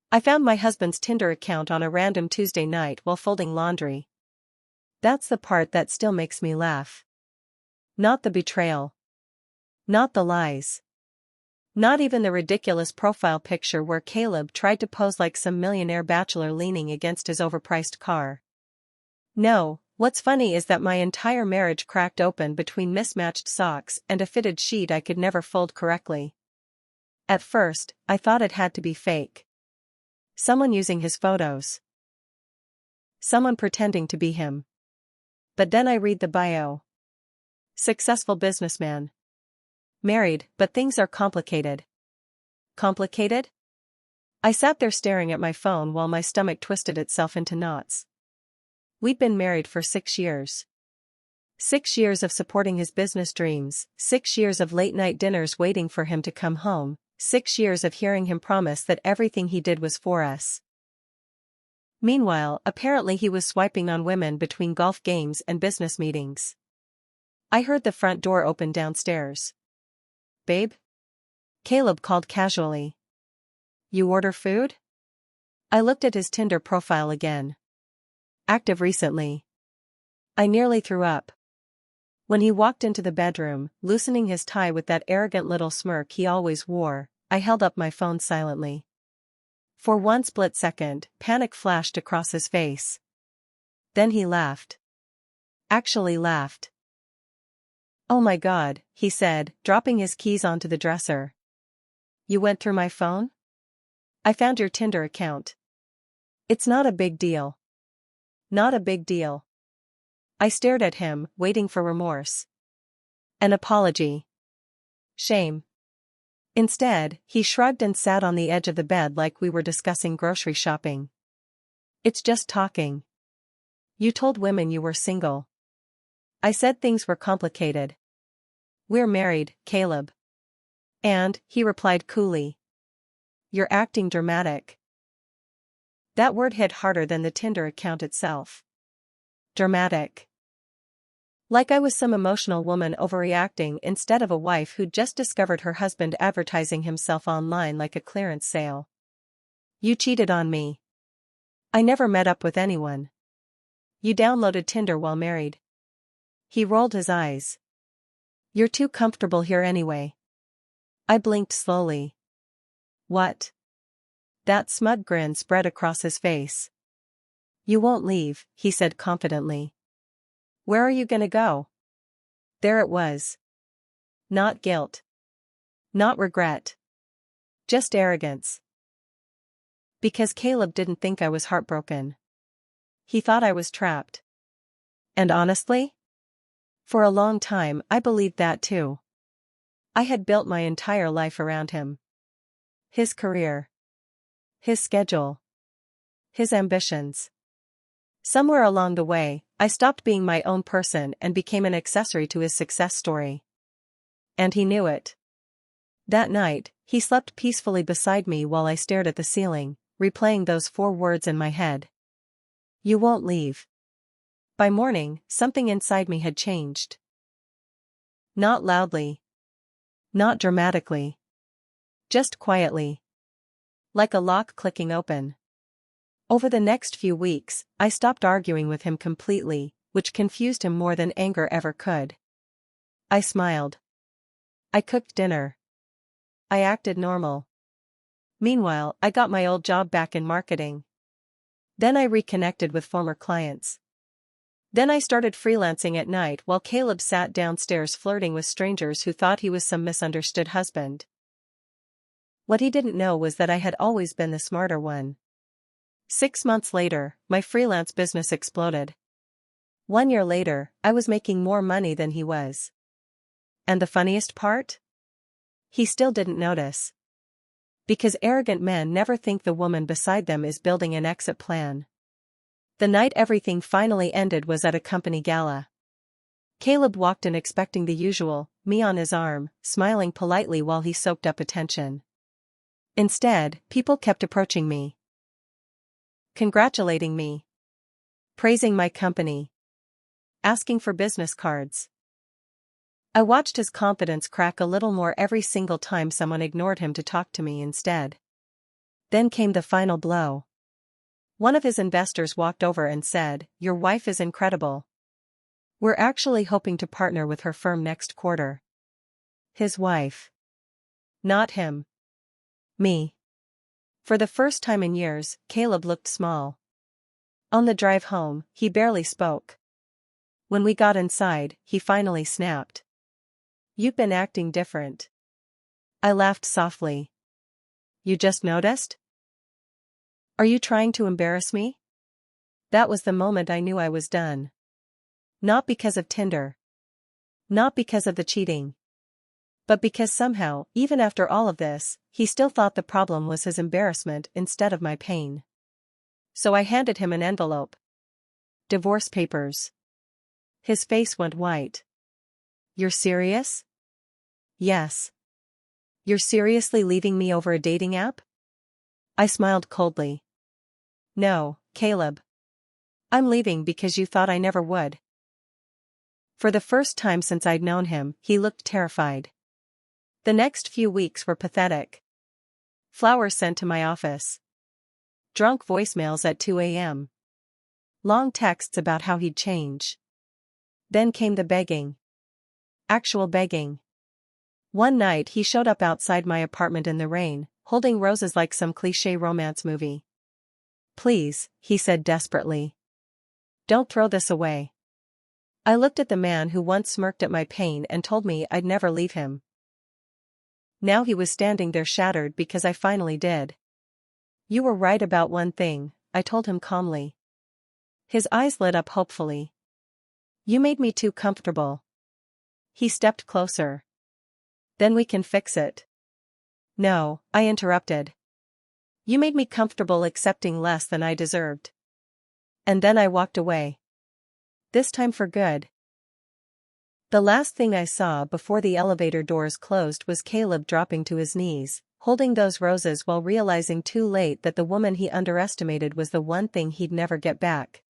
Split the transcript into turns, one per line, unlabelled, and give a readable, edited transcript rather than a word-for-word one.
I found my husband's Tinder account on a random Tuesday night while folding laundry. That's the part that still makes me laugh. Not the betrayal. Not the lies. Not even the ridiculous profile picture where Caleb tried to pose like some millionaire bachelor leaning against his overpriced car. No, what's funny is that my entire marriage cracked open between mismatched socks and a fitted sheet I could never fold correctly. At first, I thought it had to be fake. Someone using his photos. Someone pretending to be him. But then I read the bio. Successful businessman. Married, but things are complicated. Complicated? I sat there staring at my phone while my stomach twisted itself into knots. We'd been married for 6 years. 6 years of supporting his business dreams, 6 years of late-night dinners waiting for him to come home, 6 years of hearing him promise that everything he did was for us. Meanwhile, apparently he was swiping on women between golf games and business meetings. I heard the front door open downstairs. "Babe?" Caleb called casually. "You order food?" I looked at his Tinder profile again. Active recently. I nearly threw up. When he walked into the bedroom, loosening his tie with that arrogant little smirk he always wore, I held up my phone silently. For one split second, panic flashed across his face. Then he laughed. Actually laughed. "Oh my God," he said, dropping his keys onto the dresser. "You went through my phone? I found your Tinder account. It's not a big deal." Not a big deal. I stared at him, waiting for remorse. An apology. Shame. Instead, he shrugged and sat on the edge of the bed like we were discussing grocery shopping. "It's just talking. You told women you were single. I said things were complicated. We're married, Caleb." "And," he replied coolly, "you're acting dramatic." That word hit harder than the Tinder account itself. Dramatic. Like I was some emotional woman overreacting instead of a wife who'd just discovered her husband advertising himself online like a clearance sale. "You cheated on me. I never met up with anyone. You downloaded Tinder while married." He rolled his eyes. "You're too comfortable here anyway." I blinked slowly. "What?" That smug grin spread across his face. "You won't leave," he said confidently. "Where are you gonna go?" There it was. Not guilt. Not regret. Just arrogance. Because Caleb didn't think I was heartbroken. He thought I was trapped. And honestly? For a long time I believed that too. I had built my entire life around him. His career. His schedule. His ambitions. Somewhere along the way, I stopped being my own person and became an accessory to his success story. And he knew it. That night, he slept peacefully beside me while I stared at the ceiling, replaying those 4 words in my head. You won't leave. By morning, something inside me had changed. Not loudly. Not dramatically. Just quietly. Like a lock clicking open. Over the next few weeks, I stopped arguing with him completely, which confused him more than anger ever could. I smiled. I cooked dinner. I acted normal. Meanwhile, I got my old job back in marketing. Then I reconnected with former clients. Then I started freelancing at night while Caleb sat downstairs flirting with strangers who thought he was some misunderstood husband. What he didn't know was that I had always been the smarter one. 6 months later, my freelance business exploded. 1 year later, I was making more money than he was. And the funniest part? He still didn't notice. Because arrogant men never think the woman beside them is building an exit plan. The night everything finally ended was at a company gala. Caleb walked in expecting the usual, me on his arm, smiling politely while he soaked up attention. Instead, people kept approaching me. Congratulating me. Praising my company. Asking for business cards. I watched his confidence crack a little more every single time someone ignored him to talk to me instead. Then came the final blow. One of his investors walked over and said, "Your wife is incredible. We're actually hoping to partner with her firm next quarter." His wife. Not him. Me. For the first time in years, Caleb looked small. On the drive home, he barely spoke. When we got inside, he finally snapped. "You've been acting different." I laughed softly. "You just noticed? Are you trying to embarrass me?" That was the moment I knew I was done. Not because of Tinder. Not because of the cheating. But because somehow, even after all of this, he still thought the problem was his embarrassment instead of my pain. So I handed him an envelope. Divorce papers. His face went white. "You're serious?" "Yes." "You're seriously leaving me over a dating app?" I smiled coldly. "No, Caleb. I'm leaving because you thought I never would." For the first time since I'd known him, he looked terrified. The next few weeks were pathetic. Flowers sent to my office. Drunk voicemails at 2 a.m. Long texts about how he'd change. Then came the begging. Actual begging. One night he showed up outside my apartment in the rain, holding roses like some cliché romance movie. "Please," he said desperately. "Don't throw this away." I looked at the man who once smirked at my pain and told me I'd never leave him. Now he was standing there shattered because I finally did. "You were right about one thing," I told him calmly. His eyes lit up hopefully. "You made me too comfortable." He stepped closer. "Then we can fix it." "No," I interrupted. "You made me comfortable accepting less than I deserved." And then I walked away. This time for good. The last thing I saw before the elevator doors closed was Caleb dropping to his knees, holding those roses while realizing too late that the woman he underestimated was the one thing he'd never get back.